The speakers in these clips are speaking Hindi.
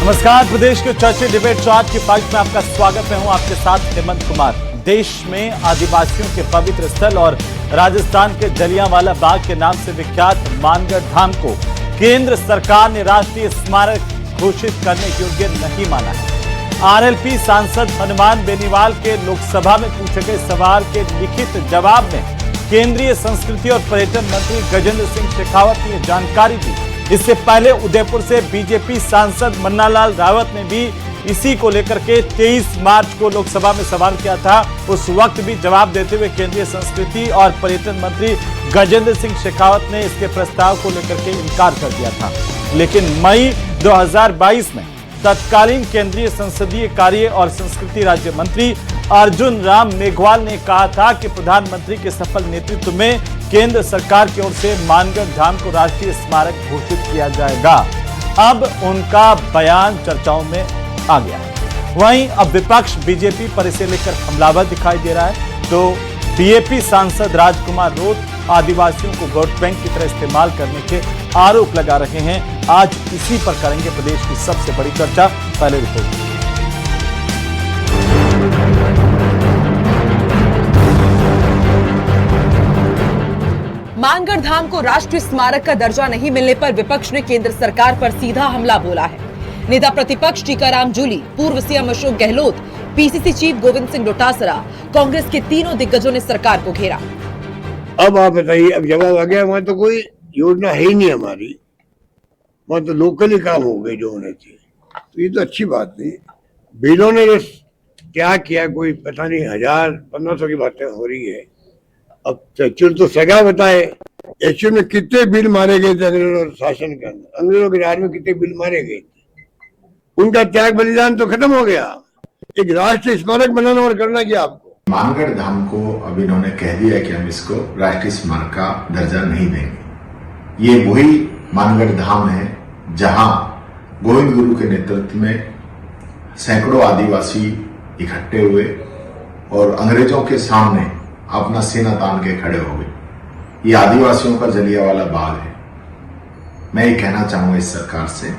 नमस्कार, प्रदेश के चर्चित डिबेट चार्ट की फाइट में आपका स्वागत। मैं हूं आपके साथ हेमंत कुमार। देश में आदिवासियों के पवित्र स्थल और राजस्थान के जलियांवाला बाग के नाम से विख्यात मानगढ़ धाम को केंद्र सरकार ने राष्ट्रीय स्मारक घोषित करने योग्य नहीं माना है। आरएलपी सांसद हनुमान बेनीवाल के लोकसभा में पूछे गए सवाल के लिखित जवाब में केंद्रीय संस्कृति और पर्यटन मंत्री गजेंद्र सिंह शेखावत ने जानकारी दी। इससे पहले उदयपुर से बीजेपी सांसद मन्नालाल रावत ने भी इसी को लेकर के 23 मार्च को लोकसभा में सवाल किया था। उस वक्त भी जवाब देते हुए केंद्रीय संस्कृति और पर्यटन मंत्री गजेंद्र सिंह शेखावत ने इसके प्रस्ताव को लेकर के इनकार कर दिया था। लेकिन मई 2022 में तत्कालीन केंद्रीय संसदीय कार्य और संस्कृति राज्य मंत्री अर्जुन राम मेघवाल ने कहा था कि प्रधानमंत्री के सफल नेतृत्व में केंद्र सरकार की ओर से मानगढ़ धाम को राष्ट्रीय स्मारक घोषित किया जाएगा। अब उनका बयान चर्चाओं में आ गया है। वहीं अब विपक्ष बीजेपी पर इसे लेकर हमलावर दिखाई दे रहा है। तो बीएपी सांसद राजकुमार रोत आदिवासियों को वोट बैंक की तरह इस्तेमाल करने के आरोप लगा रहे हैं। आज इसी पर करेंगे प्रदेश की सबसे बड़ी चर्चा। पहले रिपोर्ट। मानगढ़ धाम को राष्ट्रीय स्मारक का दर्जा नहीं मिलने पर विपक्ष ने केंद्र सरकार पर सीधा हमला बोला है। नेता प्रतिपक्ष टीकाराम जूली, पूर्व CM Ashok Gehlot, PCC chief Govind Singh Dotasra, Congress के तीनों दिग्गजों ने सरकार को घेरा। अब आप बताइए, अब जवाब आ गया। वहां तो कोई योजना है ही नहीं हमारी, वहां तो लोकल ही काम हो गए जो होने थे। तो ये तो अच्छी बात नहीं। बिलों ने जो क्या किया, कोई पता नहीं 1000-1500 की बातें हो रही है। अब एक्चुअल तो सगा बताए, एक्चुअल में कितने बिल मारे गए थे अंग्रेजों शासन के अंदर, अंग्रेजों के राज में कितने बिल मारे गए थे। उनका त्याग बलिदान तो खत्म हो गया। एक राष्ट्रीय स्मारक बनाना और करना क्या आपको। मानगढ़ धाम को अब इन्होंने कह दिया कि हम इसको राष्ट्रीय स्मारक का दर्जा नहीं देंगे। ये वही मानगढ़ धाम है जहां गोविंद गुरु के नेतृत्व में सैकड़ों आदिवासी इकट्ठे हुए और अंग्रेजों के सामने अपना सीना तान के खड़े हो गए। ये आदिवासियों का जलियांवाला बाग है। मैं ये कहना चाहूंगा इस सरकार से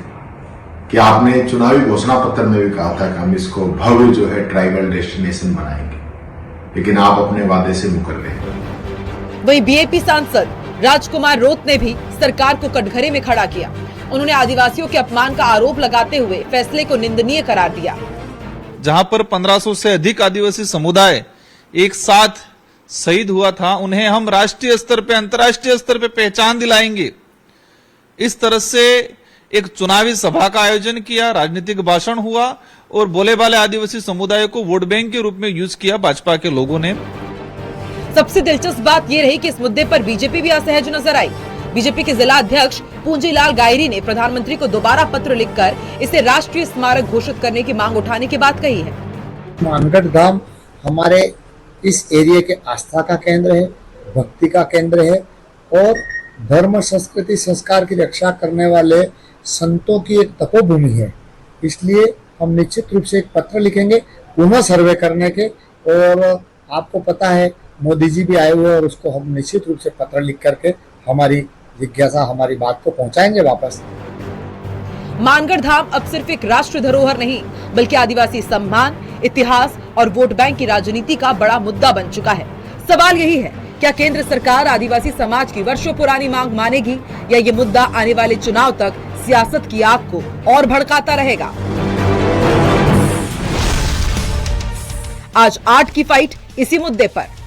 कि आपने चुनावी घोषणा पत्र में भी कहा था कि हम इसको भव्य जो है ट्राइबल डेस्टिनेशन बनाएंगे, लेकिन आप अपने वादे से मुकर गए। वहीं बीएपी सांसद राजकुमार रोत ने भी सरकार को कटघरे में खड़ा किया। उन्होंने आदिवासियों के अपमान का आरोप लगाते हुए फैसले को निंदनीय करार दिया। जहां पर 1500 से अधिक आदिवासी समुदाय एक साथ शहीद हुआ था, उन्हें हम राष्ट्रीय स्तर पे, अंतर्राष्ट्रीय स्तर पे पहचान दिलाएंगे। इस तरह से एक चुनावी सभा का आयोजन किया, राजनीतिक भाषण हुआ और बोले वाले आदिवासी समुदाय को वोट बैंक के रूप में यूज किया भाजपा के लोगों ने। सबसे दिलचस्प बात यह रही कि इस मुद्दे पर बीजेपी भी असहज नजर आई। बीजेपी के जिला अध्यक्ष पूंजीलाल गायरी ने प्रधानमंत्री को दोबारा पत्र लिखकर इसे राष्ट्रीय स्मारक घोषित करने की मांग उठाने की बात कही है। मानगढ़ धाम हमारे इस एरिया के आस्था का केंद्र है, भक्ति का केंद्र है और धर्म, संस्कृति, संस्कार की रक्षा करने वाले संतों की एक तपोभूमि है। इसलिए हम निश्चित रूप से एक पत्र लिखेंगे पुनः सर्वे करने के, और आपको पता है मोदी जी भी आए हुए और उसको हम निश्चित रूप से पत्र लिख करके हमारी जिज्ञासा, हमारी बात को पहुंचाएंगे वापस। मानगढ़ धाम अब सिर्फ एक राष्ट्रीय धरोहर नहीं बल्कि आदिवासी सम्मान, इतिहास और वोट बैंक की राजनीति का बड़ा मुद्दा बन चुका है। सवाल यही है, क्या केंद्र सरकार आदिवासी समाज की वर्षों पुरानी मांग मानेगी या ये मुद्दा आने वाले चुनाव तक सियासत की आग को और भड़काता रहेगा। आज 8 की फाइट इसी मुद्दे पर।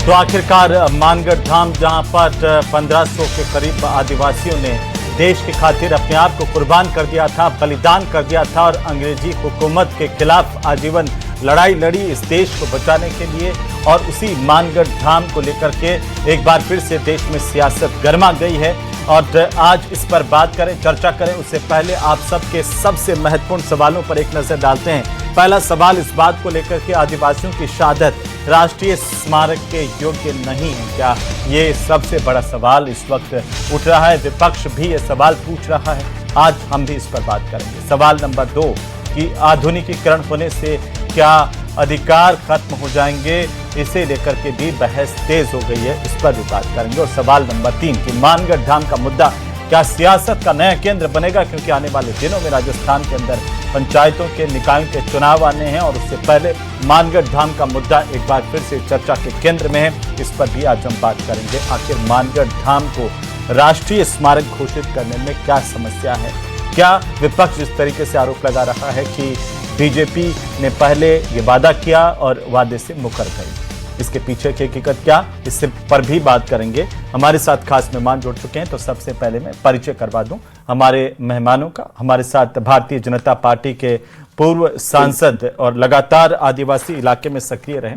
तो आखिरकार मानगढ़ धाम, जहां पर 1500 के करीब आदिवासियों ने देश की खातिर अपने आप को कुर्बान कर दिया था, बलिदान कर दिया था और अंग्रेजी हुकूमत के खिलाफ आजीवन लड़ाई लड़ी इस देश को बचाने के लिए। और उसी मानगढ़ धाम को लेकर के एक बार फिर से देश में सियासत गर्मा गई है। और आज इस पर बात करें, चर्चा करें, उससे पहले आप सबके सबसे महत्वपूर्ण सवालों पर एक नजर डालते हैं। पहला सवाल इस बात को लेकर के आदिवासियों की शहादत राष्ट्रीय स्मारक के योग्य नहीं है क्या? ये सबसे बड़ा सवाल इस वक्त उठ रहा है। विपक्ष भी ये सवाल पूछ रहा है। आज हम भी इस पर बात करेंगे। सवाल नंबर 2 कि आधुनिकीकरण होने से क्या अधिकार खत्म हो जाएंगे, इसे लेकर के भी बहस तेज हो गई है, इस पर भी बात करेंगे। और सवाल नंबर 3 कि मानगढ़ धाम का मुद्दा क्या सियासत का नया केंद्र बनेगा, क्योंकि आने वाले दिनों में राजस्थान के अंदर पंचायतों के निकायों के चुनाव आने हैं और उससे पहले मानगढ़ धाम का मुद्दा एक बार फिर से चर्चा के केंद्र में है। इस पर भी आज हम बात करेंगे। आखिर मानगढ़ धाम को राष्ट्रीय स्मारक घोषित करने में क्या समस्या है? क्या विपक्ष इस तरीके से आरोप लगा रहा है कि बीजेपी ने पहले ये वादा किया और वादे से मुकर गई? इसके पीछे की हकीकत क्या, इससे पर भी बात करेंगे। हमारे साथ खास मेहमान जुड़ चुके हैं, तो सबसे पहले मैं परिचय करवा दूं हमारे मेहमानों का। हमारे साथ भारतीय जनता पार्टी के पूर्व सांसद और लगातार आदिवासी इलाके में सक्रिय रहे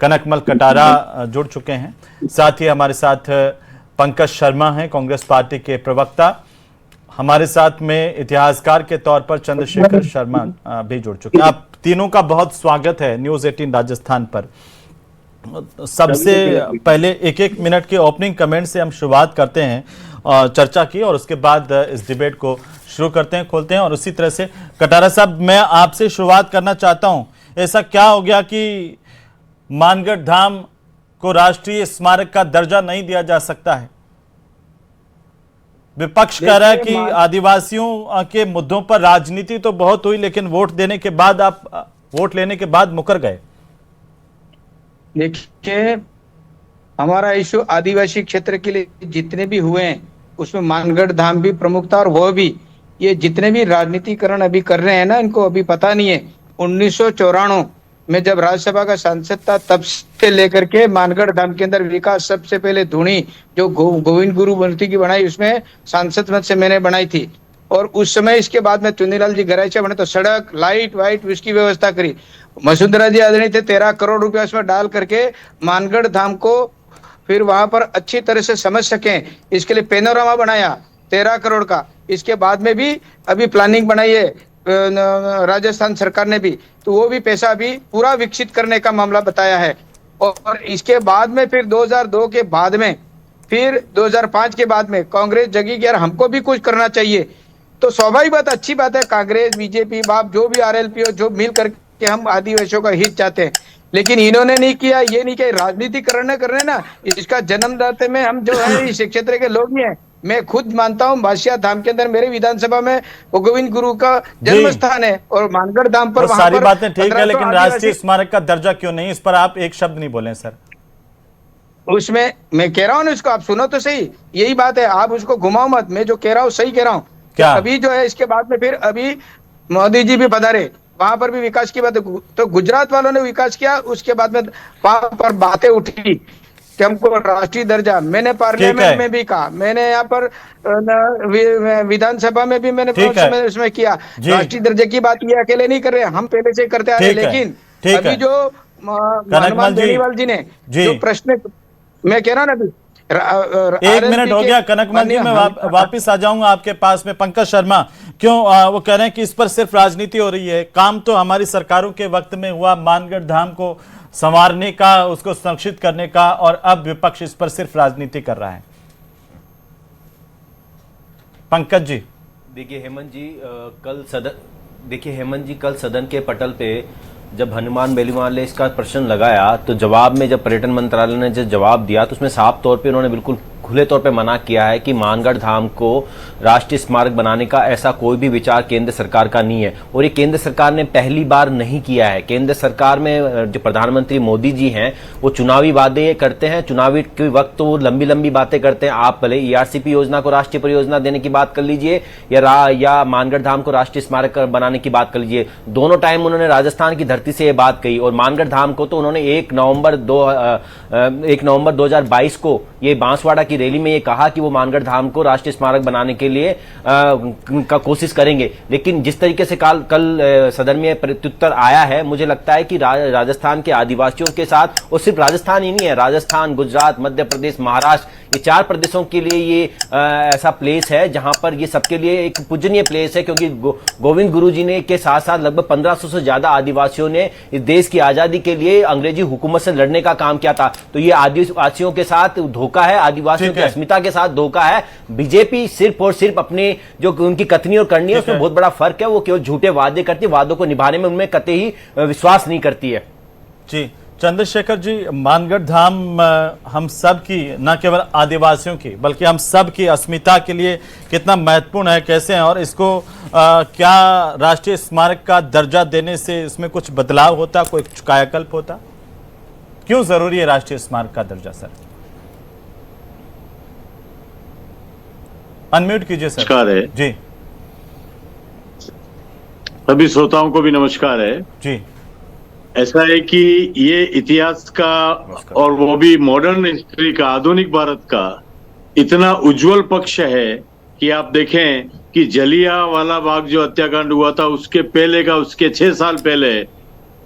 कनकमल कटारा जुड़ चुके हैं। साथ ही हमारे साथ पंकज शर्मा हैं, कांग्रेस पार्टी के प्रवक्ता। हमारे साथ में इतिहासकार के तौर पर चंद्रशेखर शर्मा भी जुड़ चुके हैं। आप तीनों का बहुत स्वागत है न्यूज 18 राजस्थान पर। सबसे पहले एक एक मिनट के ओपनिंग कमेंट से हम शुरुआत करते हैं चर्चा की, और उसके बाद इस डिबेट को शुरू करते हैं, खोलते हैं। और उसी तरह से कटारा साहब, मैं आपसे शुरुआत करना चाहता हूं, ऐसा क्या हो गया कि मानगढ़ धाम को राष्ट्रीय स्मारक का दर्जा नहीं दिया जा सकता है? विपक्ष कह रहा है कि आदिवासियों के मुद्दों पर राजनीति तो बहुत हुई, लेकिन वोट लेने के बाद मुकर गए। देखिए, हमारा इशू आदिवासी क्षेत्र के लिए जितने भी हुए हैं उसमें मानगढ़ धाम भी प्रमुख था। और वो भी ये जितने भी राजनीतिकरण अभी कर रहे हैं ना, इनको अभी पता नहीं है। 1994 में जब राज्यसभा का सांसद था, तब से लेकर के मानगढ़ धाम के अंदर विकास सबसे पहले धुनी जो गोविंद गुरु मूर्ति की बनाई, उसमें सांसद मत से मैंने बनाई थी। और उस समय इसके बाद में चुन्नीलाल जी गराइचा बने तो सड़क, लाइट वाइट उसकी व्यवस्था करी। वसुंधरा जी आदरणीय थे, 13 करोड़ रुपया उसमें डाल करके मानगढ़ धाम को फिर वहां पर अच्छी तरह से समझ सकें, इसके लिए पेनोरामा बनाया 13 करोड़ का। इसके बाद में भी अभी प्लानिंग बनाई है राजस्थान सरकार ने भी, तो वो भी पैसा अभी पूरा विकसित करने का मामला बताया है। और इसके बाद में फिर 2002 के बाद में, फिर 2005 के बाद में कांग्रेस जगी कि यार हमको भी कुछ करना चाहिए। तो स्वाभाविक बात, अच्छी बात है, कांग्रेस, बीजेपी, बाप जो भी आरएलपी जो मिल करके हम आदिवासियों का हित चाहते हैं, लेकिन इन्होंने नहीं किया, ये नहीं किया। राजनीतिकरण करने ना, इसका जन्मदाते में हम जो है इस क्षेत्र के लोग ही हैं। मैं खुद मानता हूँ बासिया धाम के अंदर मेरे विधानसभा में वो गोविंद गुरु का जन्म स्थान है, और मानगढ़ धाम पर तो सारी बातें ठीक है, लेकिन राष्ट्रीय स्मारक का दर्जा क्यों नहीं, इस पर आप एक शब्द नहीं बोले सर। उसमें मैं कह रहा हूँ ना, उसको आप सुनो तो सही, यही बात है, आप उसको घुमाओ मत। मैं जो कह रहा हूँ सही कह रहा हूँ। क्या अभी जो है इसके बाद में फिर अभी मोदी जी भी पधारे, वहां पर भी विकास की बात, तो गुजरात वालों ने विकास किया। उसके बाद में वहां पर बातें उठी कि हमको राष्ट्रीय दर्जा, मैंने पार्लियामेंट में भी कहा, मैंने यहाँ पर विधानसभा में भी मैंने उसमें किया। राष्ट्रीय दर्जे की बात ये अकेले नहीं कर रहे, हम पहले से करते आ रहे। लेकिन अभी जो हनुमान बेनीवाल जी ने जो प्रश्न, मैं कह रहा ना, अभी 1 मिनट हो गया कनकमल जी, मैं वापिस आ जाऊंगा आपके पास में। पंकज शर्मा, क्यों वो कह रहे हैं कि इस पर सिर्फ राजनीति हो रही है? काम तो हमारी सरकारों के वक्त में हुआ मानगढ़ धाम को संवारने का, उसको संरक्षित करने का, और अब विपक्ष इस पर सिर्फ राजनीति कर रहा है। पंकज जी, देखिए हेमंत जी कल सदन के पटल पे जब हनुमान बेनीवाल ने इसका प्रश्न लगाया, तो जवाब में जब पर्यटन मंत्रालय ने जो जवाब दिया, तो उसमें साफ तौर पे उन्होंने बिल्कुल खुले तौर पे मना किया है कि मानगढ़ धाम को राष्ट्रीय स्मारक बनाने का ऐसा कोई भी विचार केंद्र सरकार का नहीं है। और ये केंद्र सरकार ने पहली बार नहीं किया है। केंद्र सरकार में जो प्रधानमंत्री मोदी जी हैं, वो चुनावी वादे करते हैं, चुनावी के वक्त तो वो लंबी लंबी बातें करते हैं। आप भले ERCP योजना को राष्ट्रीय परियोजना देने की बात कर लीजिए, या मानगढ़ धाम को राष्ट्रीय स्मारक बनाने की बात कर लीजिए, दोनों टाइम उन्होंने राजस्थान की धरती से ये बात कही। और मानगढ़ धाम को तो उन्होंने 1 नवंबर 2022 को ये बांसवाड़ा की रैली में ये कहा कि वो मानगढ़ धाम को राष्ट्रीय स्मारक बनाने के लिए का कोशिश करेंगे। लेकिन जिस तरीके से कल सदन में प्रत्युत्तर आया है, मुझे लगता है कि राजस्थान के आदिवासियों के साथ, और सिर्फ राजस्थान ही नहीं है, राजस्थान, गुजरात, मध्य प्रदेश, महाराष्ट्र, ये 4 प्रदेशों के लिए ये ऐसा प्लेस है जहां पर ये सबके लिए एक पूजनीय प्लेस है। क्योंकि गोविंद गुरु जी ने के साथ साथ लगभग 1500 से ज्यादा आदिवासियों ने इस देश की आजादी के लिए अंग्रेजी हुकूमत से लड़ने का काम किया था। तो ये आदिवासियों के साथ धोखा है, आदिवासियों की अस्मिता के साथ धोखा है। बीजेपी सिर्फ और सिर्फ अपने जो उनकी कथनी और करनी है, उसमें बहुत बड़ा फर्क है। वो केवल झूठे वादे करती है, वादों को निभाने में उनमें कतई ही विश्वास नहीं करती है। जी चंद्रशेखर जी, मानगढ़ धाम हम सब की, न केवल आदिवासियों की बल्कि हम सब की अस्मिता के लिए कितना महत्वपूर्ण है, कैसे है, और इसको क्या राष्ट्रीय स्मारक का दर्जा देने से इसमें कुछ बदलाव होता, कोई कायाकल्प होता? क्यों जरूरी है राष्ट्रीय स्मारक का दर्जा? सर अनम्यूट कीजिए सर। नमस्कार है जी। सभी श्रोताओं को भी नमस्कार है जी। ऐसा है कि ये इतिहास का और वो भी मॉडर्न हिस्ट्री का, आधुनिक भारत का इतना उज्जवल पक्ष है कि आप देखें कि जलियांवाला बाग जो हत्याकांड हुआ था उसके पहले का, उसके 6 साल पहले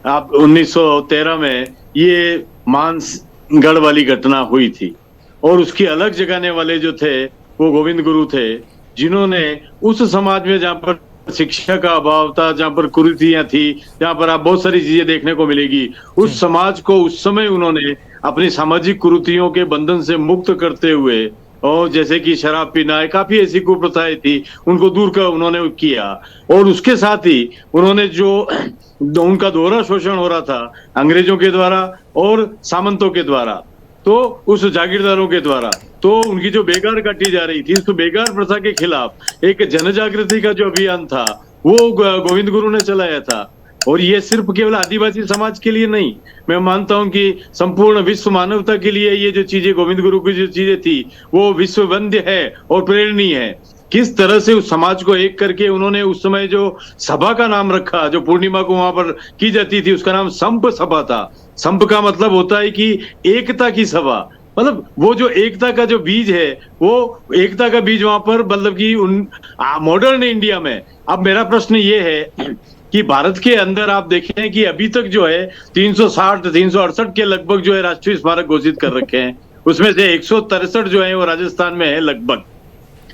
आप 1913 में ये मानगढ़ वाली घटना हुई थी, और उसकी अलग जगाने वाले जो थे वो गोविंद गुरु थे, जिन्होंने उस समाज में जहाँ पर शिक्षा का अभाव था, जहाँ पर कुरीतियां थी, जहाँ पर आप बहुत सारी चीजें देखने को मिलेगी, उस समाज को उस समय उन्होंने अपनी सामाजिक कुरीतियों के बंधन से मुक्त करते हुए, और जैसे कि शराब पीना है, काफी ऐसी कुप्रथाएं थी, उनको दूर कर उन्होंने किया। और उसके साथ ही उन्होंने जो उनका दोहरा शोषण हो रहा था अंग्रेजों के द्वारा और सामंतों के द्वारा, तो उस जागीरदारों के द्वारा, तो उनकी जो बेगार काटी जा रही थी, उस बेगार प्रथा के खिलाफ एक जन जागृति का जो अभियान था वो गोविंद गुरु ने चलाया था। और ये सिर्फ केवल आदिवासी समाज के लिए नहीं, मैं मानता हूं कि संपूर्ण विश्व मानवता के लिए ये जो चीजें गोविंद गुरु की जो चीजें थी वो विश्व वंद्य है और प्रेरणीय है। किस तरह से उस समाज को एक करके उन्होंने उस समय जो सभा का नाम रखा, जो पूर्णिमा को वहां पर की जाती थी, उसका नाम संप सभा था। संप का मतलब होता है कि एकता की सभा, मतलब वो जो एकता का जो बीज है, वो एकता का बीज वहां पर, मतलब कि मॉडर्न इंडिया में। अब मेरा प्रश्न ये है कि भारत के अंदर आप देखें कि अभी तक जो है 368 के लगभग जो है राष्ट्रीय स्मारक घोषित कर रखे हैं, उसमें से 163 जो है वो राजस्थान में है लगभग।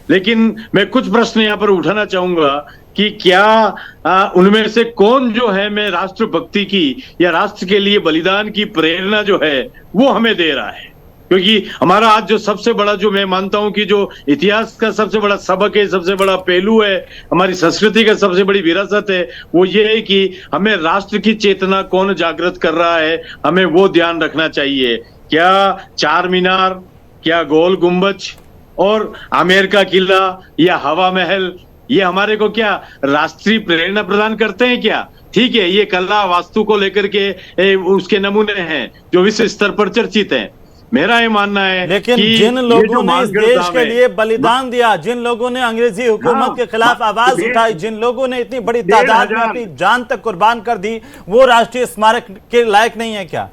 लेकिन मैं कुछ प्रश्न यहाँ पर उठाना चाहूंगा कि क्या उनमें से कौन जो है मैं राष्ट्रभक्ति की या राष्ट्र के लिए बलिदान की प्रेरणा जो है वो हमें दे रहा है? क्योंकि हमारा आज जो सबसे बड़ा, जो मैं मानता हूं कि जो इतिहास का सबसे बड़ा सबक है, सबसे बड़ा पहलू है, हमारी संस्कृति का सबसे बड़ी विरासत है, वो ये है कि हमें राष्ट्र की चेतना कौन जागृत कर रहा है, हमें वो ध्यान रखना चाहिए। क्या चार मीनार, क्या गोल गुंबज और आमेर का किला या हवा महल, ये हमारे को क्या राष्ट्रीय प्रेरणा प्रदान करते हैं क्या? ठीक है, ये कला वास्तु को लेकर के उसके नमूने हैं जो विश्व स्तर पर चर्चित हैं। मेरा ये मानना है, लेकिन कि जिन लोगों ने इस देश के लिए बलिदान दिया, जिन लोगों ने अंग्रेजी हुकूमत के खिलाफ आवाज उठाई, जिन लोगों ने इतनी बड़ी तादाद में अपनी जान तक कुर्बान कर दी, वो राष्ट्रीय स्मारक के लायक नहीं है क्या?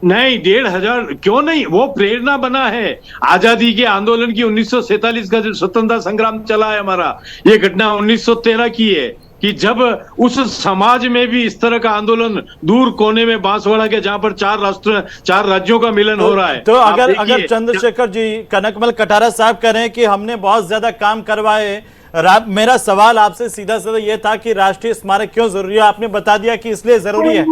नहीं, 1,500 क्यों नहीं, वो प्रेरणा बना है। आजादी के आंदोलन की 1947 का जो स्वतंत्रता संग्राम चला है हमारा, ये घटना 1913 की है कि जब उस समाज में भी इस तरह का आंदोलन दूर कोने में बांसवाड़ा के, जहां पर 4 राज्यों का मिलन हो रहा है। तो अगर चंद्रशेखर जी, कनकमल कटारा साहब कह रहे हैं कि हमने बहुत ज्यादा काम करवाए, मेरा सवाल आपसे सीधा सीधा ये था कि राष्ट्रीय स्मारक क्यों जरूरी है? आपने बता दिया कि इसलिए जरूरी है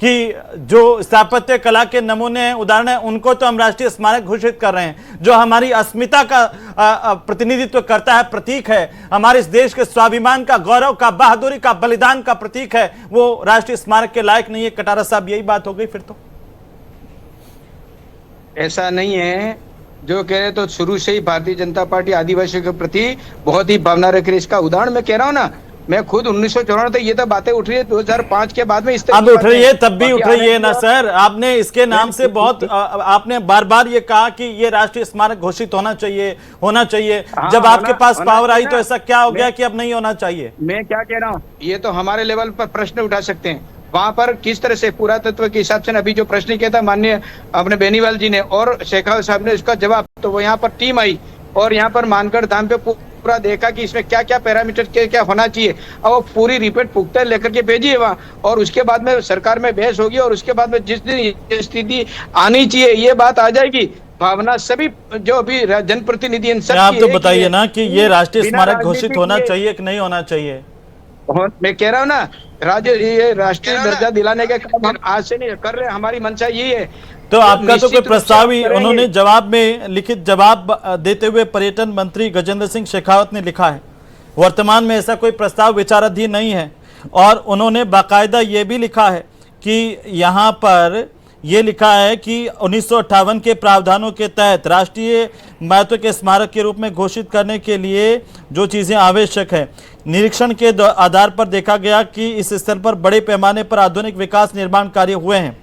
कि जो स्थापत्य कला के नमूने हैं, उदाहरण है, उनको तो हम राष्ट्रीय स्मारक घोषित कर रहे हैं, जो हमारी अस्मिता का प्रतिनिधित्व करता है, प्रतीक है, हमारे इस देश के स्वाभिमान का, गौरव का, बहादुरी का, बलिदान का प्रतीक है, वो राष्ट्रीय स्मारक के लायक नहीं है। कटारा साहब, यही बात हो गई फिर तो? ऐसा नहीं है, जो कह रहे तो शुरू से ही भारतीय जनता पार्टी आदिवासियों के प्रति बहुत ही भावना रख रही है। इसका उदाहरण मैं कह रहा हूँ ना, मैं खुद 1994 तक ये तो बातें उठ रही है, 2005 के बाद में इस तरह अब उठ रही है, तब भी उठ रही है ना सर। आपने इसके नाम से बहुत, आपने बार बार ये कहा कि ये राष्ट्रीय स्मारक घोषित होना चाहिए। जब आपके पास पावर आई तो ऐसा क्या हो गया कि अब नहीं होना चाहिए? मैं क्या कह रहा हूँ, ये तो हमारे लेवल पर प्रश्न उठा सकते हैं। वहां पर किस तरह से पुरातत्व के हिसाब से अभी जो प्रश्न किया था माननीय अपने बेनीवाल जी ने और शेखावत साहब ने उसका जवाब, तो वो यहाँ पर टीम आई और यहाँ पर मानगढ़ धाम पे पूरा देखा कि इसमें क्या क्या पैरामीटर क्या होना चाहिए, और वो पूरी रिपोर्ट पुख्ता लेकर के भेजी है वहाँ, और उसके बाद में सरकार में बहस होगी, और उसके बाद में जिस दिन स्थिति आनी चाहिए ये बात आ जाएगी। भावना सभी जो अभी जनप्रतिनिधि आप तो बताइए ना कि ये राष्ट्रीय स्मारक घोषित होना चाहिए कि नहीं होना चाहिए? मैं कह रहा हूँ ना, ये राष्ट्रीय दर्जा दिलाने का काम हम आज से नहीं कर रहे, हमारी मंशा यही है। तो आपका तो कोई प्रस्ताव ही, उन्होंने जवाब में लिखित जवाब देते हुए पर्यटन मंत्री गजेंद्र सिंह शेखावत ने लिखा है, वर्तमान में ऐसा कोई प्रस्ताव विचाराधीन नहीं है, और उन्होंने बाकायदा ये भी लिखा है कि यहाँ पर ये लिखा है कि 1958 के प्रावधानों के तहत राष्ट्रीय महत्व के स्मारक के रूप में घोषित करने के लिए जो चीज़ें आवश्यक है, निरीक्षण के आधार पर देखा गया कि इस स्थल पर बड़े पैमाने पर आधुनिक विकास निर्माण कार्य हुए हैं।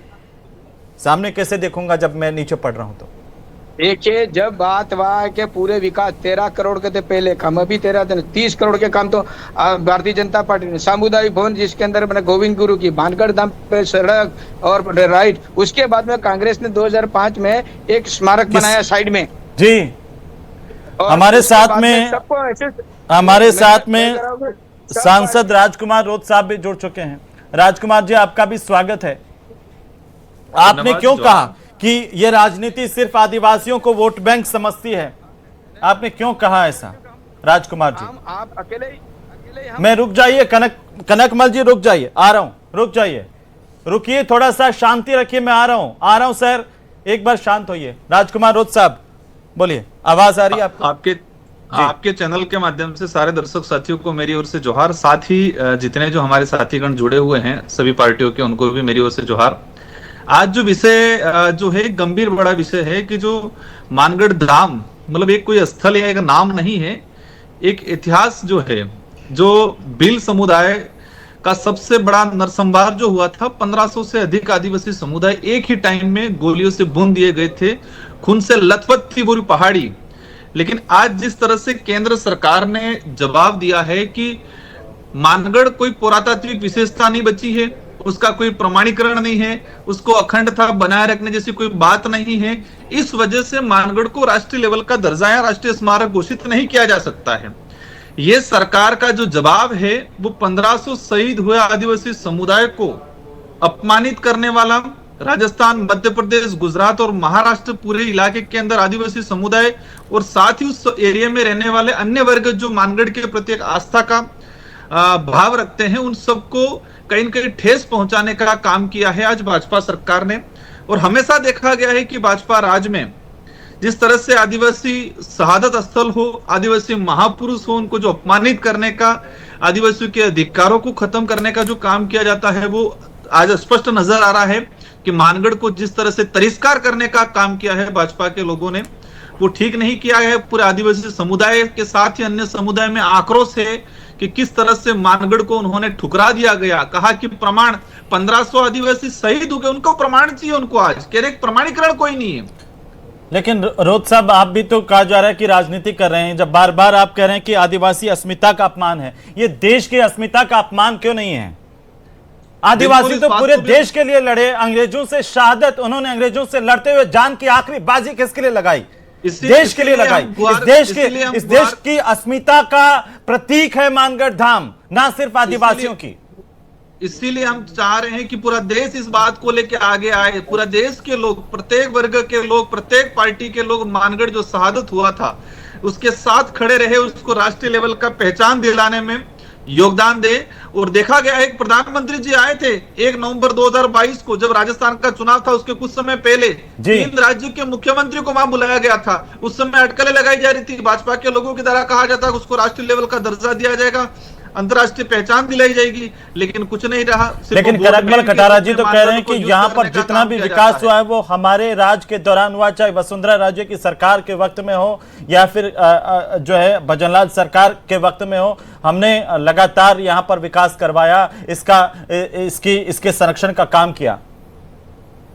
सामने कैसे देखूंगा जब मैं नीचे पढ़ रहा हूं तो? देखिए, जब बात वहाँ के पूरे विकास 13 करोड़ के थे पहले काम, अभी 30 करोड़ के काम तो भारतीय जनता पार्टी ने, सामुदायिक भवन जिसके अंदर मैंने गोविंद गुरु की, मानगढ़ धाम पे सड़क और राइट, उसके बाद में कांग्रेस ने 2005 में एक स्मारक बनाया साइड में जी। हमारे साथ में सांसद राजकुमार रोत साहब भी जुड़ चुके हैं। राजकुमार जी, आपका भी स्वागत है। आपने क्यों कहा कि ये राजनीति सिर्फ आदिवासियों को वोट बैंक समझती है? आपने क्यों कहा ऐसा राजकुमार जी? आप अकेले मैं रुक जाइए, कनकमल जी रुक जाइए, आ रहा हूं, रुक जाइए, रुकिए, थोड़ा सा शांति रखिए, मैं आ रहा हूं सर, एक बार शांत होइए। राजकुमार रोत साहब बोलिए, आवाज आ रही है आपको? आपके चैनल के माध्यम से सारे दर्शक साथियों को मेरी ओर से जोहार, साथ ही जितने जो हमारे साथीगण जुड़े हुए हैं सभी पार्टियों के, उनको भी मेरी ओर से जोहार। आज जो विषय जो है गंभीर बड़ा विषय है कि जो मानगढ़ धाम मतलब एक कोई स्थल या एक नाम नहीं है, एक इतिहास जो है, जो भील समुदाय का सबसे बड़ा नरसंहार जो हुआ था, 1500 से अधिक आदिवासी समुदाय एक ही टाइम में गोलियों से भून दिए गए थे, खून से लथपथ थी पूरी पहाड़ी। लेकिन आज जिस तरह से केंद्र सरकार ने जवाब दिया है कि मानगढ़ कोई पुरातात्विक विशेषता नहीं बची है, उसका कोई प्रमाणीकरण नहीं है, उसको अखंडता बनाए रखने जैसी कोई बात नहीं है, इस वजह से मानगढ़ को राष्ट्रीय लेवल का दर्जा या राष्ट्रीय स्मारक घोषित नहीं किया जा सकता है। ये सरकार का जो जवाब है वो 1500 शहीद हुए आदिवासी समुदाय को अपमानित करने वाला, राजस्थान, मध्य प्रदेश, गुजरात और महाराष्ट्र पूरे इलाके के अंदर आदिवासी समुदाय और साथ ही उस एरिया में रहने वाले अन्य वर्ग जो मानगढ़ के प्रति एक आस्था का भाव रखते हैं, उन सबको कहीं न कहीं ठेस पहुंचाने का काम किया है आज भाजपा सरकार ने। और हमेशा देखा गया है कि भाजपा राज में जिस तरह से आदिवासी शहादत स्थल हो, आदिवासी महापुरुष हो, उनको जो अपमानित करने का, आदिवासियों के अधिकारों को खत्म करने का जो काम किया जाता है, वो आज स्पष्ट नजर आ रहा है कि मानगढ़ को जिस तरह से तिरस्कार करने का काम किया है भाजपा के लोगों ने, वो ठीक नहीं किया है। पूरे आदिवासी समुदाय के साथ ही अन्य समुदाय में आक्रोश है कि किस तरह से मानगढ़ को उन्होंने ठुकरा दिया गया। कहा कि प्रमाण 1500 आदिवासी शहीद हो गए, उनको प्रमाण चाहिए, उनको आज कह रहे प्रमाणीकरण कोई नहीं है। लेकिन रोत साहब, आप भी तो कहा जा रहा है कि राजनीति कर रहे हैं, जब बार बार आप कह रहे हैं कि आदिवासी अस्मिता का अपमान है, ये देश की अस्मिता का अपमान क्यों नहीं है? आदिवासी तो पूरे देश के लिए लड़े, अंग्रेजों से शहादत, उन्होंने अंग्रेजों से लड़ते हुए जान की आखिरी बाजी किसके लिए लगाई? देश के लिए लगाई। इस देश की अस्मिता का प्रतीक है मानगढ़ धाम, ना सिर्फ आदिवासियों की। इसीलिए हम चाह रहे हैं कि पूरा देश इस बात को लेकर आगे आए, पूरा देश के लोग, प्रत्येक वर्ग के लोग, प्रत्येक पार्टी के लोग मानगढ़ जो शहादत हुआ था उसके साथ खड़े रहे, उसको राष्ट्रीय लेवल का पहचान दिलाने में योगदान दे। और देखा गया है, प्रधानमंत्री जी आए थे 1 नवंबर 2022 को, जब राजस्थान का चुनाव था उसके कुछ समय पहले 3 राज्यों के मुख्यमंत्री को वहां बुलाया गया था। उस समय अटकलें लगाई जा रही थी, भाजपा के लोगों की तरह कहा जाता है उसको राष्ट्रीय लेवल का दर्जा दिया जाएगा, अंतर्राष्ट्रीय पहचान दिलाई जाएगी, लेकिन कुछ नहीं रहा। लेकिन कनकमल कटारा जी तो कह रहे हैं कि यहाँ पर जितना भी विकास हुआ है वो हमारे राज के दौरान हुआ, चाहे वसुंधरा राजे की सरकार के वक्त में हो या फिर जो है भजनलाल सरकार के वक्त में हो, हमने लगातार यहाँ पर विकास करवाया, इसके संरक्षण का काम किया।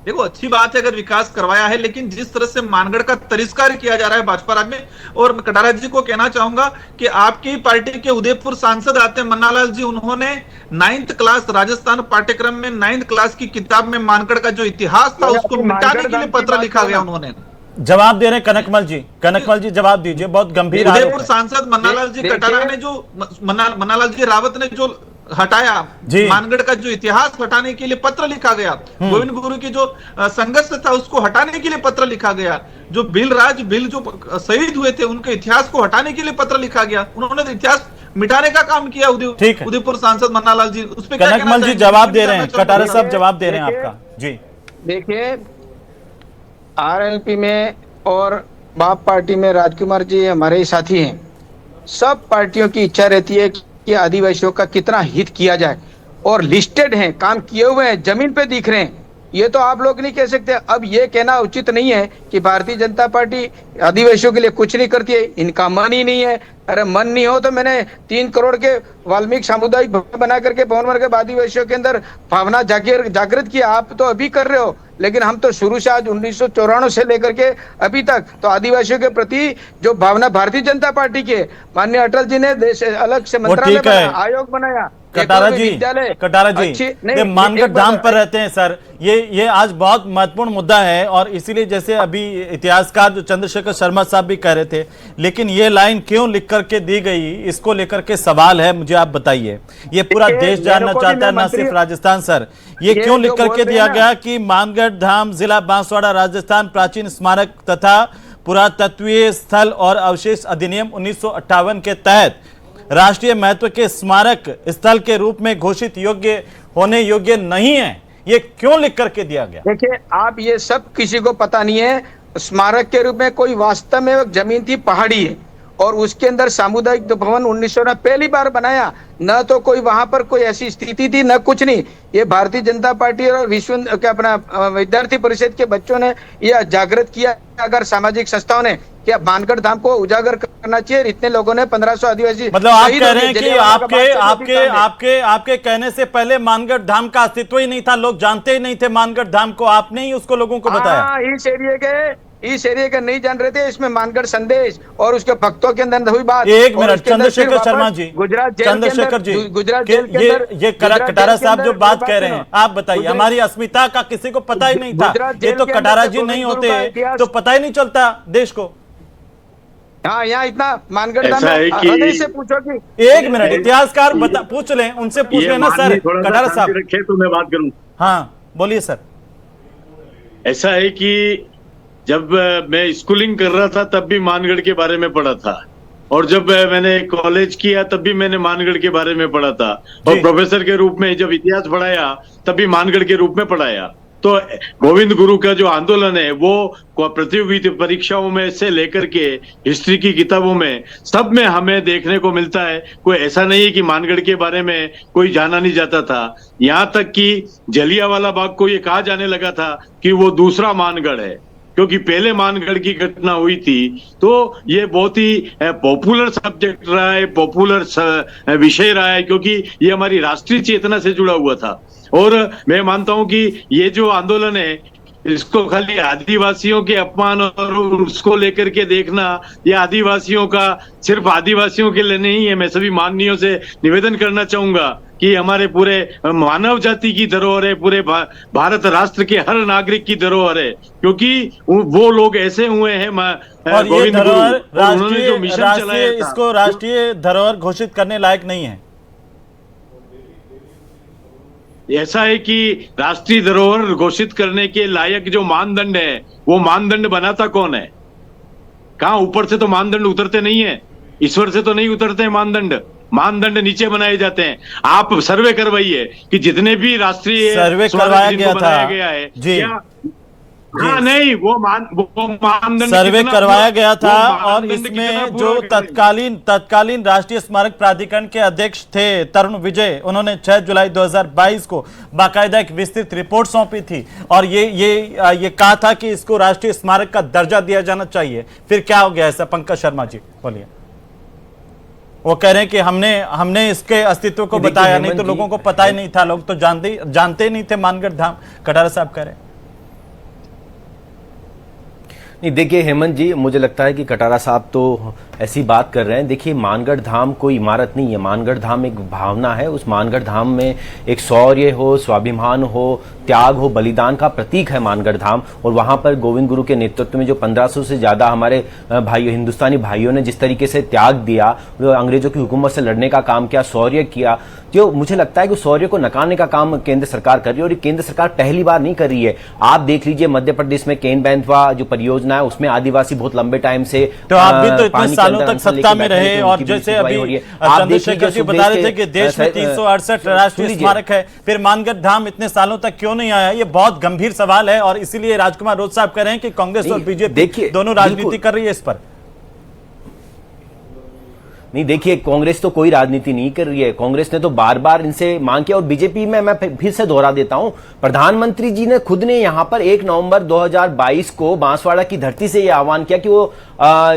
देखो, अच्छी बात है अगर विकास करवाया है, लेकिन जिस तरह से मानगढ़ का तिरस्कार किया जा रहा है भाजपा राज में, और मैं कटारा जी को कहना चाहूंगा कि आपकी पार्टी के उदयपुर सांसद आते हैं मन्नालाल जी, उन्होंने 9th क्लास राजस्थान पाठ्यक्रम में 9th क्लास की किताब में मानगढ़ का जो इतिहास था उसको मिटाने के लिए पत्र लिखा गया। उन्होंने जवाब दे रहे हैं कनकमल जी जवाब दीजिए, बहुत गंभीर। उदयपुर सांसद मन्नालाल जी कटारा ने जो मन्नालाल जी रावत ने जो हटाया, मानगढ़ का जो इतिहास हटाने के लिए पत्र लिखा गया, गोविंद गुरु की जो संघर्ष था उसको हटाने के लिए पत्र लिखा गया, जो भील जो शहीद हुए थे उनके इतिहास को हटाने के लिए पत्र लिखा गया, उन्होंने इतिहास मिटाने का काम किया उदयपुर सांसद मन्नालाल जी। उस पर कनकमल जी जवाब दे रहे हैं, कटारा साहब जवाब दे रहे हैं आपका जी। देखिए, आरएलपी में और बाप पार्टी में राजकुमार जी हमारे साथी हैं, सब पार्टियों की इच्छा रहती है कि आदिवासियों का कितना हित किया जाए, और लिस्टेड हैं, काम किए हुए हैं, जमीन पे दिख रहे हैं। ये तो आप लोग नहीं कह सकते। अब ये कहना उचित नहीं है कि भारतीय जनता पार्टी आदिवासियों के लिए कुछ नहीं करती है, इनका मन ही नहीं है। अरे मन नहीं हो तो मैंने 3 करोड़ के वाल्मीकि सामुदायिक भवन बना करके भवन वर्ग आदिवासियों के अंदर भावना जागृत किया। आप तो अभी कर रहे हो, लेकिन हम तो शुरू से आज 1994 से लेकर के अभी तक तो आदिवासियों के प्रति जो भावना भारतीय जनता पार्टी की है, माननीय अटल जी ने देश अलग से मंत्रालय बनाया, आयोग बनाया। कटारा जी मानगढ़ धाम पर रहते हैं सर, ये आज बहुत महत्वपूर्ण मुद्दा है और इसीलिए जैसे अभी इतिहासकार जो चंद्रशेखर शर्मा साहब भी कह रहे थे, लेकिन ये लाइन क्यों लिख करके दी गई, इसको लेकर के सवाल है। मुझे आप बताइए, ये पूरा देश जानना चाहता है, ना सिर्फ राजस्थान सर, ये क्यों लिख करके दिया गया कि मानगढ़ धाम जिला बांसवाड़ा राजस्थान प्राचीन स्मारक तथा पुरातत्वीय स्थल और अवशेष अधिनियम 1958 के तहत राष्ट्रीय महत्व के स्मारक स्थल के रूप में घोषित होने योग्य नहीं है, ये क्यों लिख करके दिया गया? देखिए, आप ये सब किसी को पता नहीं है। स्मारक के रूप में कोई वास्तव में जमीन थी, पहाड़ी है, और उसके अंदर सामुदायिक भवन 1900 में पहली बार बनाया। न तो कोई वहां पर कोई ऐसी स्थिति थी, न कुछ नहीं। ये भारतीय जनता पार्टी और विश्व क्या अपना विद्यार्थी परिषद के बच्चों ने यह जागृत किया, अगर सामाजिक संस्थाओं ने, क्या मानगढ़ धाम को उजागर करना चाहिए। इतने लोगों ने 1500 आदिवासी, मतलब आप कह रहे हैं कि आपके कहने से पहले मानगढ़ धाम का अस्तित्व ही नहीं था, लोग जानते ही नहीं थे मानगढ़ धाम को, आपने ही उसको लोगों को बताया। इस एरिया के नहीं जान रहे थे। इसमें मानगढ़ संदेश और उसके भक्तों के अंदर हुई बात। एक मिनट, चंद्रशेखर शर्मा जी, चंद्रशेखर जी, गुजरात ये कटारा साहब जो बात कह रहे हैं, आप बताइए। हमारी अस्मिता का किसी को पता ही नहीं था, ये तो कटारा जी नहीं होते तो पता ही नहीं चलता देश को। हाँ, यहाँ इतना मानगढ़ धाम से पूछो कि एक मिनट, इतिहासकार पूछ लें, उनसे पूछ लेना सर। कटारा साहब रखे तो मैं बात करूं। हाँ बोलिए सर। ऐसा है कि जब मैं स्कूलिंग कर रहा था तब भी मानगढ़ के बारे में पढ़ा था, और जब मैंने कॉलेज किया तब भी मैंने मानगढ़ के बारे में पढ़ा था, और प्रोफेसर के रूप में जब इतिहास पढ़ाया तब भी मानगढ़ के रूप में पढ़ाया। तो गोविंद गुरु का जो आंदोलन है वो प्रतियोगिता परीक्षाओं में से लेकर के हिस्ट्री की किताबों में सब में हमें देखने को मिलता है। कोई ऐसा नहीं है कि मानगढ़ के बारे में कोई जाना नहीं जाता था। यहाँ तक कि जलियांवाला बाग को ये कहा जाने लगा था कि वो दूसरा मानगढ़ है, क्योंकि पहले मानगढ़ की घटना हुई थी। तो ये बहुत ही पॉपुलर सब्जेक्ट रहा है, पॉपुलर विषय रहा है, क्योंकि ये हमारी राष्ट्रीय चेतना से जुड़ा हुआ था। और मैं मानता हूं कि ये जो आंदोलन है, इसको खाली आदिवासियों के अपमान और उसको लेकर के देखना, ये आदिवासियों का सिर्फ आदिवासियों के लिए नहीं है। मैं सभी माननीयों से निवेदन करना चाहूंगा कि हमारे पूरे मानव जाति की धरोहर है, पूरे भारत राष्ट्र के हर नागरिक की धरोहर है, क्योंकि वो लोग ऐसे हुए हैं और ये धरोहर राष्ट्रीय इसको राष्ट्रीय धरोहर घोषित करने लायक नहीं है। ऐसा है कि राष्ट्रीय धरोहर घोषित करने के लायक जो मानदंड है, वो मानदंड बनाता कौन है? कहाँ ऊपर से तो मानदंड उतरते नहीं है, ईश्वर से तो नहीं उतरते हैं मानदंड नीचे बनाए जाते हैं। आप सर्वे करवाइए कि जितने भी राष्ट्रीय सर्वे करवाया गया है जी, हाँ, नहीं वो मानदंड सर्वे करवाया गया था, और इसमें जो तत्कालीन राष्ट्रीय स्मारक प्राधिकरण के अध्यक्ष थे तरुण विजय, उन्होंने 6 जुलाई 2022 को बाकायदा एक विस्तृत रिपोर्ट सौंपी थी और ये कहा था कि इसको राष्ट्रीय स्मारक का दर्जा दिया जाना चाहिए। फिर क्या हो गया ऐसा? पंकज शर्मा जी बोलिए। वो कह रहे हैं कि हमने इसके अस्तित्व को बताया नहीं तो लोगों को पता ही नहीं था, लोग तो जानते नहीं थे मानगढ़ धाम। कटारा साहब कह रहे हैं। नहीं, देखिए हेमंत जी, मुझे लगता है कि कटारा साहब तो ऐसी बात कर रहे हैं। देखिए, मानगढ़ धाम कोई इमारत नहीं है, मानगढ़ धाम एक भावना है। उस मानगढ़ धाम में एक शौर्य हो, स्वाभिमान हो, त्याग हो, बलिदान का प्रतीक है मानगढ़ धाम। और वहां पर गोविंद गुरु के नेतृत्व में जो 1500 से ज्यादा हमारे भाइयों, हिंदुस्तानी भाइयों ने जिस तरीके से त्याग दिया, अंग्रेजों की हुकूमत से लड़ने का काम किया, शौर्य किया, जो मुझे लगता है कि शौर्य को नकारने का काम केंद्र सरकार कर रही है। और केंद्र सरकार पहली बार नहीं कर रही है। आप देख लीजिए, मध्य प्रदेश में केन बैंतवा जो परियोजना है, उसमें आदिवासी बहुत लंबे टाइम से, तो आप भी तो इतने सालों तक सत्ता में रहे, और जैसे अभी चंद्रशेखर जी बता रहे थे कि देश में 368 राष्ट्रीय स्मारक है, फिर मानगढ़ धाम इतने सालों तक क्यों नहीं आया? ये बहुत गंभीर सवाल है, और इसीलिए राजकुमार रोज साहब कह रहे हैं कि कांग्रेस और बीजेपी दोनों राजनीति कर रही है इस पर। नहीं, देखिए कांग्रेस तो कोई राजनीति नहीं कर रही है। कांग्रेस ने तो बार बार इनसे मांग किया, और बीजेपी में मैं फिर से दोहरा देता हूं, प्रधानमंत्री जी ने खुद ने यहां पर 1 नवंबर 2022 को बांसवाड़ा की धरती से यह आह्वान किया कि वो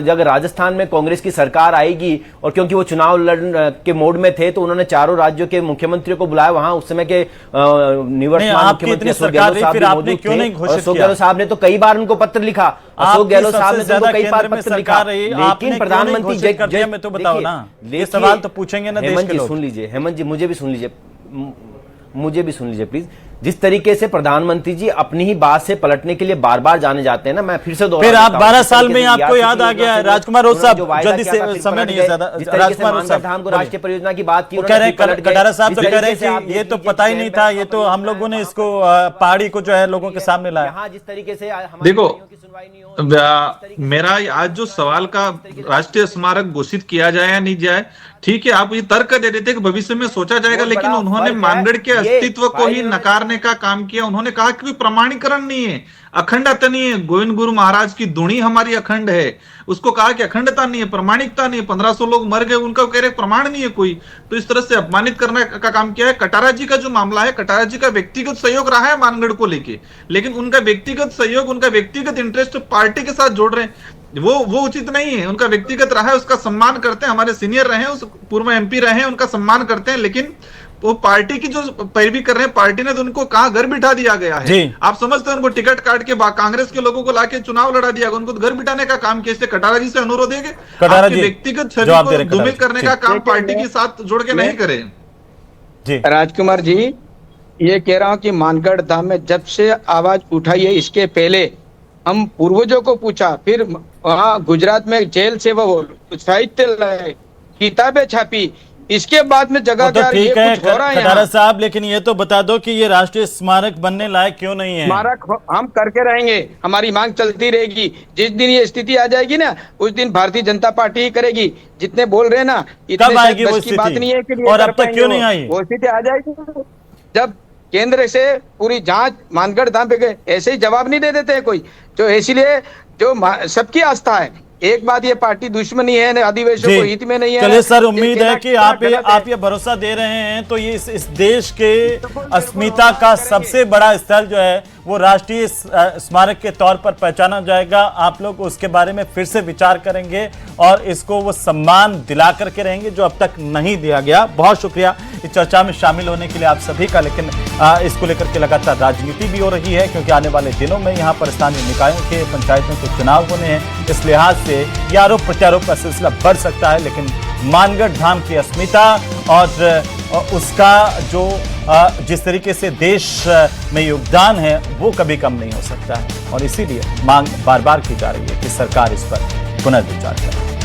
जब राजस्थान में कांग्रेस की सरकार आएगी, और क्योंकि वो चुनाव लड़ने के मोड में थे तो उन्होंने चारों राज्यों के मुख्यमंत्रियों को बुलाया। वहां उस समय के निवर्तमान मुख्यमंत्री अशोक गहलोत साहब भी मौजूद थे। अशोक गहलोत साहब ने तो कई बार उनको पत्र लिखा, अशोक गहलोत साहब ने तो कई बार पत्र लिखा, लेकिन प्रधानमंत्री में तो बताओ ना, ये सवाल तो पूछेंगे ना देश के लोग। सुन लीजिए हेमंत जी, मुझे भी सुन लीजिए प्लीज। जिस तरीके से प्रधानमंत्री जी अपनी ही बात से पलटने के लिए बार बार जाने जाते हैं ना, मैं फिर से दोहरा फिर देता आप हूं, 12 साल में आपको याद आ गया है। राजकुमार रोज साहब, जल्दी से, समय नहीं है ज्यादा। राजकुमार रोज साहब धाम को राष्ट्रीय परियोजना की बात की, कह रहे हैं कटारा साहब तो कह रहे हैं कि ये तो पता ही नहीं था, ये तो हम लोगों ने इसको पहाड़ी को जो है लोगों के सामने लाया। जिस तरीके से देखो, मेरा आज जो सवाल का राष्ट्रीय स्मारक घोषित किया जाए या नहीं जाए, ठीक है, आप ये तर्क दे देते कि भविष्य में सोचा जाएगा, लेकिन उन्होंने मानगढ़ के अस्तित्व को ही नकारने का काम किया। उन्होंने कहा कि प्रमाणीकरण नहीं है, अखंडता नहीं है, गोविंद गुरु महाराज की धुनी हमारी अखंड है, उसको कहा कि अखंडता नहीं है, प्रमाणिकता नहीं है, 1500 लोग मर गए, उनका कह रहे प्रमाण नहीं है कोई। तो इस तरह से अपमानित करने का काम किया है। कटारा जी का जो मामला है, कटारा जी का व्यक्तिगत सहयोग रहा है मानगढ़ को लेके, लेकिन उनका व्यक्तिगत सहयोग, उनका व्यक्तिगत इंटरेस्ट पार्टी के साथ जोड़ रहे हैं, वो उचित नहीं है। उनका व्यक्तिगत रहा है, उसका सम्मान करते हैं, हमारे सीनियर रहे हैं, उस पूर्व MP रहे हैं, उनका सम्मान करते हैं, लेकिन वो पार्टी की जो पैरवी कर रहे हैं, पार्टी ने तो उनको कहां घर बिठा दिया गया है। आप समझते हैं उनको टिकट काट के कांग्रेस के लोगों को लाके चुनाव लड़ा दिया, उनको तो घर बिठाने का काम किया। इससे कटारा जी से अनुरोध है कि व्यक्तिगत छवि को धूमिल करने का काम पार्टी के साथ जोड़ के नहीं करें। राजकुमार जी, ये कह रहा हूं कि मानगढ़ धाम में जब से आवाज उठाई है, इसके पहले हम पूर्वजों को पूछा, फिर वहाँ गुजरात में जेल से वो साहित्य लाए, किताबें छापी, इसके बाद में जगह तो ठीक है कटारा साहब, लेकिन ये तो बता दो कि ये राष्ट्रीय स्मारक बनने लायक क्यों नहीं है? स्मारक हम करके रहेंगे, हमारी मांग चलती रहेगी। जिस दिन ये स्थिति आ जाएगी ना, उस दिन भारतीय जनता पार्टी ही करेगी। जितने बोल रहे हैं ना, कब आएगी वो स्थिति? बात नहीं है कि और अब तक क्यों नहीं आई वो स्थिति? आ जाएगी जब केंद्र से पूरी जांच मानगढ़ धाम पे गए। ऐसे ही जवाब नहीं दे देते हैं कोई, जो इसीलिए जो सबकी आस्था है। एक बात, ये पार्टी दुश्मनी है, आदिवासियों को हित में नहीं है। चलिए सर, उम्मीद है कि आप ये भरोसा दे रहे हैं तो ये इस देश के अस्मिता का सबसे बड़ा स्थल जो है वो राष्ट्रीय स्मारक के तौर पर पहचाना जाएगा। आप लोग उसके बारे में फिर से विचार करेंगे और इसको वो सम्मान दिला करके रहेंगे जो अब तक नहीं दिया गया। बहुत शुक्रिया इस चर्चा में शामिल होने के लिए आप सभी का। लेकिन इसको लेकर के लगातार राजनीति भी हो रही है, क्योंकि आने वाले दिनों में यहाँ पर स्थानीय निकायों के, पंचायतों के चुनाव होने हैं। इस लिहाज से ये आरोप प्रत्यारोप का सिलसिला बढ़ सकता है, लेकिन मानगढ़ धाम की अस्मिता और उसका जो जिस तरीके से देश में योगदान है वो कभी कम नहीं हो सकता है। और इसीलिए मांग बार बार की जा रही है कि सरकार इस पर पुनर्विचार करे।